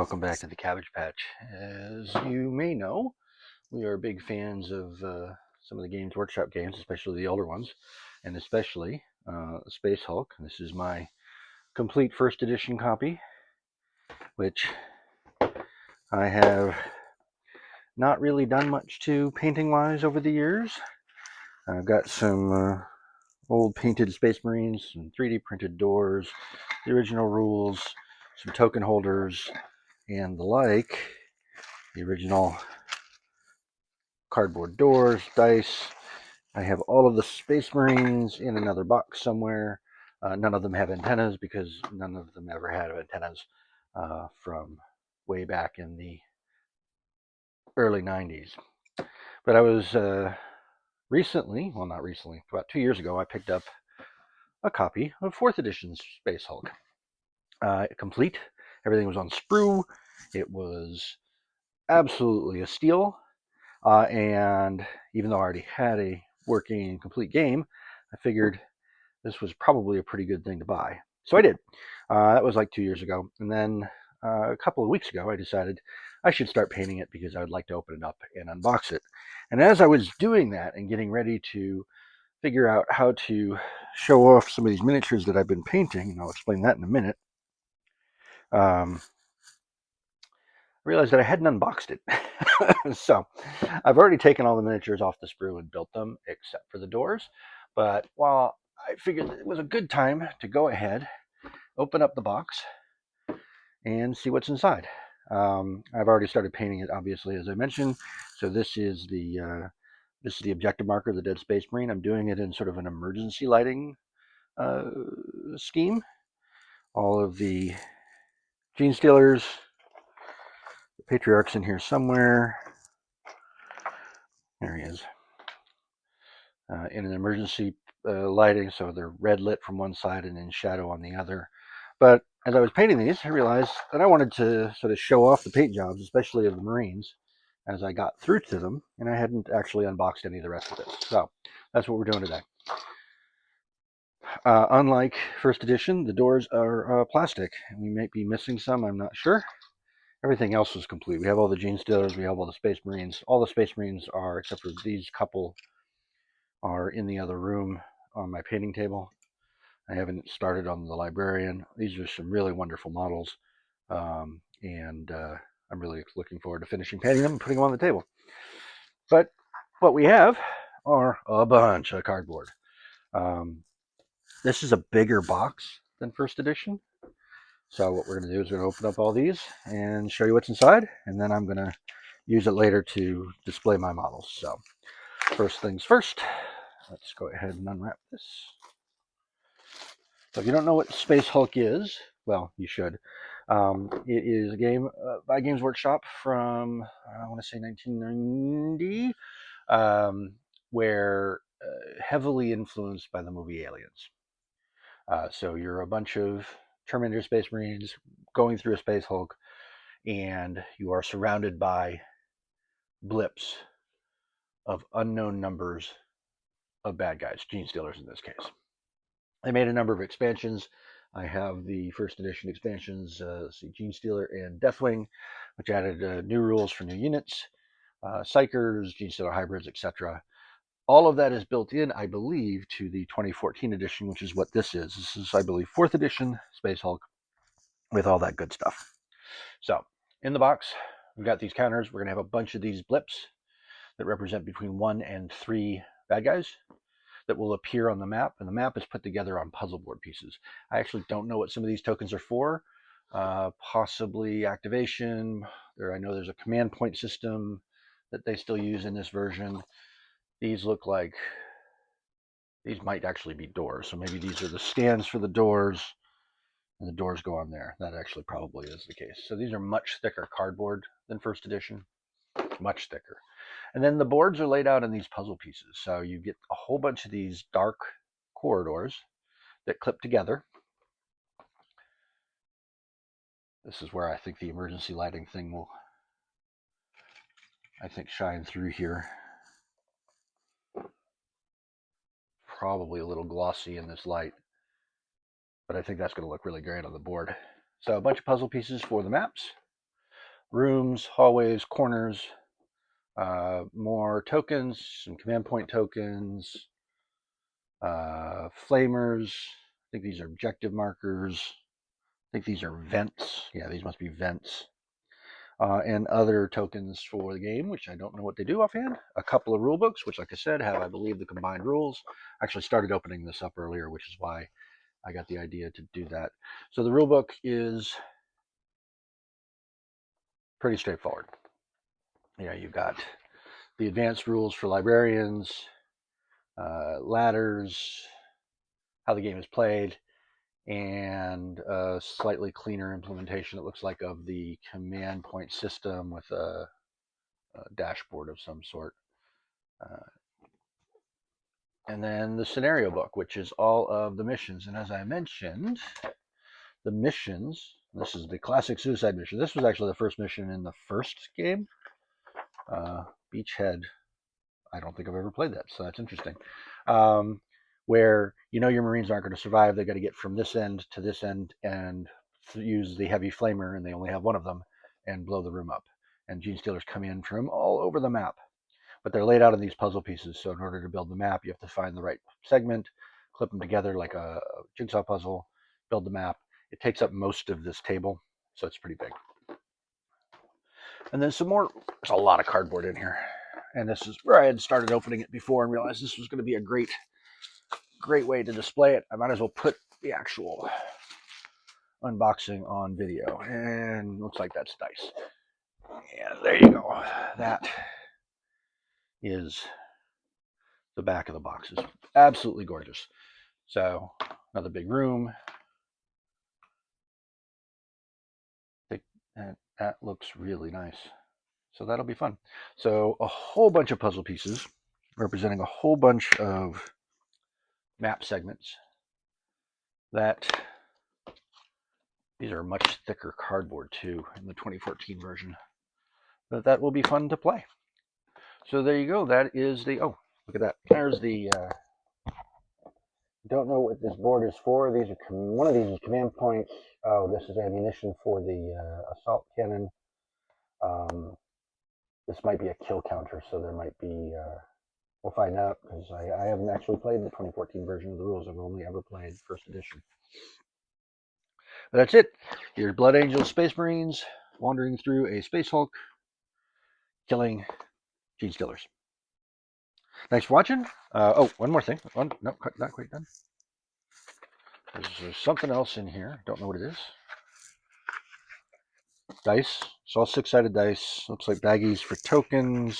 welcome back to the Cabbage Patch. As you may know, we are big fans of some of the Games Workshop games, especially the older ones, and especially Space Hulk. This is my complete first edition copy, which I have not really done much to painting-wise over the years. I've got some old painted Space Marines, some 3D printed doors, the original rules, some token holders, and the like. The original cardboard doors, dice. I have all of the Space Marines in another box somewhere. None of them have antennas because none of them ever had antennas from way back in the early 90s. But I was recently, well, not recently, about 2 years ago, I picked up a copy of 4th edition Space Hulk. Complete. Everything was on sprue. It was absolutely a steal. And even though I already had a working and complete game, I figured this was probably a pretty good thing to buy. So I did. That was like 2 years ago. And then a couple of weeks ago, I decided I should start painting it because I would like to open it up and unbox it. And as I was doing that and getting ready to figure out how to show off some of these miniatures that I've been painting, and I'll explain that in a minute, I realized that I hadn't unboxed it. So I've already taken all the miniatures off the sprue and built them, except for the doors. But while I figured it was a good time to go ahead, open up the box, and see what's inside. I've already started painting it, obviously, as I mentioned. So this is the objective marker, the Dead Space Marine. I'm doing it in sort of an emergency lighting scheme. All of the Gene Stealers, the Patriarch's in here somewhere. There he is. In an emergency lighting, so they're red lit from one side and in shadow on the other. But as I was painting these, I realized that I wanted to sort of show off the paint jobs, especially of the Marines, as I got through to them, and I hadn't actually unboxed any of the rest of this. So that's what we're doing today. Unlike first edition, the doors are plastic. We might be missing some, I'm not sure. Everything else was complete. We have all the Gene Stealers, we have all the Space Marines. All the Space Marines are, except for these couple, are in the other room on my painting table. I haven't started on the Librarian. These are some really wonderful models, and I'm really looking forward to finishing painting them and putting them on the table. But what we have are a bunch of cardboard. This is a bigger box than first edition. So what we're going to do is we're going to open up all these and show you what's inside, and then I'm going to use it later to display my models. So first things first, let's go ahead and unwrap this. So if you don't know what Space Hulk is, well, you should. It is a game by Games Workshop from, I want to say 1990, where heavily influenced by the movie Aliens. So you're a bunch of Terminator Space Marines going through a Space Hulk, and you are surrounded by blips of unknown numbers of bad guys, Gene Stealers in this case. I made a number of expansions. I have the first edition expansions, Gene Stealer and Deathwing, which added new rules for new units, Psychers, Gene Stealer hybrids, etc. All of that is built in, I believe, to the 2014 edition, which is what this is. This is, I believe, 4th edition Space Hulk with all that good stuff. So in the box, we've got these counters. We're going to have a bunch of these blips that represent between 1 and 3 bad guys that will appear on the map, and the map is put together on puzzle board pieces. I actually don't know what some of these tokens are for. Possibly activation. I know there's a command point system that they still use in this version. These look like these might actually be doors, so maybe these are the stands for the doors, and the doors go on there. That actually probably is the case. So these are much thicker cardboard than first edition, much thicker. And then the boards are laid out in these puzzle pieces. So you get a whole bunch of these dark corridors that clip together. This is where I think the emergency lighting thing will, I think, shine through here. Probably a little glossy in this light, but I think that's going to look really great on the board. So a bunch of puzzle pieces for the maps. rooms, hallways, corners, more tokens, some command point tokens, flamers. I think these are objective markers. I think these are vents. Yeah, these must be vents. And other tokens for the game, which I don't know what they do offhand. A couple of rule books, which, like I said, have, I believe, the combined rules. I actually started opening this up earlier, which is why I got the idea to do that. So the rule book is pretty straightforward. You've got the advanced rules for librarians, ladders, how the game is played, and a slightly cleaner implementation, it looks like, of the command point system with a dashboard of some sort. And then the scenario book, which is all of the missions. And as I mentioned, the missions, this is the classic suicide mission. This was actually the first mission in the first game. Beachhead, I don't think I've ever played that, so that's interesting. Where your Marines aren't going to survive. They got to get from this end to this end and use the heavy flamer, and they only have one of them, and blow the room up. And Genestealers come in from all over the map. But they're laid out in these puzzle pieces, so in order to build the map, you have to find the right segment, clip them together like a jigsaw puzzle, build the map. It takes up most of this table, so it's pretty big. And then some more, there's a lot of cardboard in here. And this is where I had started opening it before and realized this was going to be a great way to display it. I might as well put the actual unboxing on video. And looks like that's dice. And there you go. That is the back of the box. Is absolutely gorgeous. So another big room. That looks really nice. So that'll be fun. So a whole bunch of puzzle pieces representing a whole bunch of map segments. These are much thicker cardboard too in the 2014 version. But that will be fun to play. So there you go. That is the, oh, look at that. There's the, don't know what this board is for. These are, one of these is command points. Oh, this is ammunition for the assault cannon. This might be a kill counter, so there might be, we'll find out, because I haven't actually played the 2014 version of the rules. I've only ever played first edition. But that's it. Your Blood Angel Space Marines wandering through a Space Hulk, killing Genestealers. Thanks for watching. Oh, one more thing. No, not quite done. There's something else in here. Don't know what it is. Dice. It's all 6-sided dice. Looks like baggies for tokens.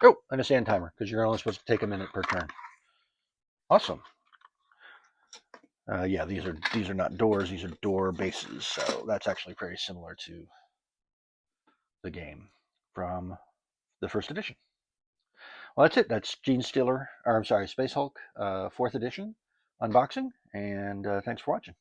Oh, and a sand timer, because you're only supposed to take a minute per turn. Awesome. Yeah, these are not doors. These are door bases. So that's actually very similar to the game from the first edition. Well, that's it. That's Genestealer, or I'm sorry, Space Hulk, 4th edition unboxing. And thanks for watching.